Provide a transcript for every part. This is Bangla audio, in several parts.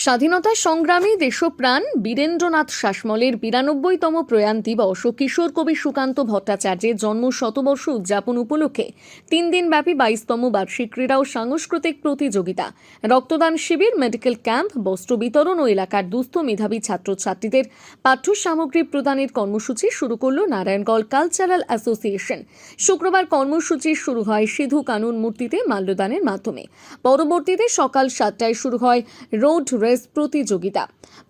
স্বাধীনতা সংগ্রামী দেশপ্রাণ বীরেন্দ্রনাথ শাসমলের ৯২তম প্রয়াণ দিবস ও কিশোর কবি সুকান্ত ভট্টাচার্যের জন্ম শতবর্ষ উদযাপন উপলক্ষে ৩ দিনব্যাপী ২২তম বার্ষিক ক্রীড়া ও সাংস্কৃতিক প্রতিযোগিতা, রক্তদান শিবির, মেডিকেল ক্যাম্প, বস্ত্র বিতরণ ও এলাকার দুস্থ মেধাবী ছাত্রছাত্রীদের পাঠ্য সামগ্রী প্রদানের কর্মসূচি শুরু করল নারায়ণগড় কালচারাল অ্যাসোসিয়েশন। শুক্রবার কর্মসূচি শুরু হয় সিধু কানুন মূর্তিতে মাল্যদানের মাধ্যমে। পরবর্তীতে সকাল ৭টায় শুরু হয় রোড রেস প্রতিযোগিতা।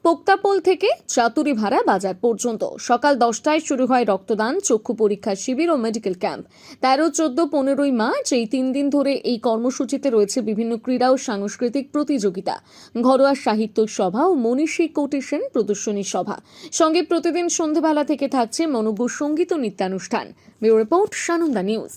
পোক্তাপোল থেকে চাতুরিভাড়া বাজার পর্যন্ত। সকাল 10টায় শুরু হয় রক্তদান, চক্ষু পরীক্ষা শিবির ও মেডিকেল ক্যাম্প। 13, 14, 15ই মার্চ এই 3 দিন ধরে এই কর্মসূচিতে রয়েছে বিভিন্ন ক্রীড়া ও সাংস্কৃতিক প্রতিযোগিতা, ঘরোয়া সাহিত্য সভা ও মনীষী কোটেশন প্রদর্শনী সভা। সঙ্গে প্রতিদিন সন্ধ্যাবেলা থেকে থাকছে মনোজ্ঞ সঙ্গীত ও নৃত্যানুষ্ঠান। Bureau report, Sananda news.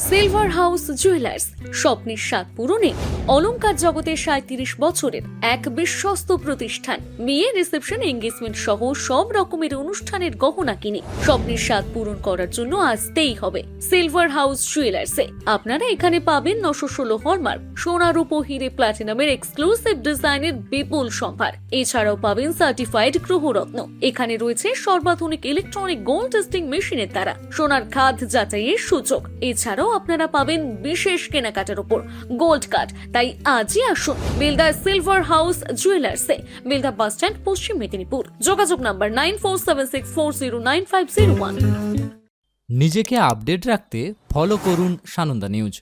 Silver house jewellers, স্বপ্নের স্বাদ পূরণে অলংকার জগতের 37 বছরের এক বিশ্বস্ত প্রতিষ্ঠান। বিয়ে, রিসেপশন, এঙ্গেজমেন্ট সহ সব রকমের অনুষ্ঠানের গহনা কিনে স্বপ্নের স্বাদ পূরণ করার জন্য আসতেই হবে সিলভার হাউস জুয়েলার্সে। আপনারা এখানে পাবেন 916 হলমার্ক, সোনা, রূপো, হিরে, প্লাটিনামের এক্সক্লুসিভ ডিজাইনের বিপুল সম্ভার। এছাড়াও পাবেন সার্টিফাইড গ্রহরত্ন। এখানে রয়েছে সর্বাধুনিক ইলেকট্রনিক গোল্ড টেস্টিং মেশিনের দ্বারা সোনার খাদ যাচাইয়ের সুযোগ। এছাড়াও আপনারা পাবেন বিশেষ কেনাকাটার উপর গোল্ড কার্ড। তাই আজই আসুন বেলদা সিলভার হাউস জুয়েলার্সে, বেলদা বাস স্ট্যান্ড, পশ্চিম মেদিনীপুর। যোগাযোগ নাম্বার 9476409501। নিজেকে আপডেট রাখতে ফলো করুন সানন্দা নিউজ।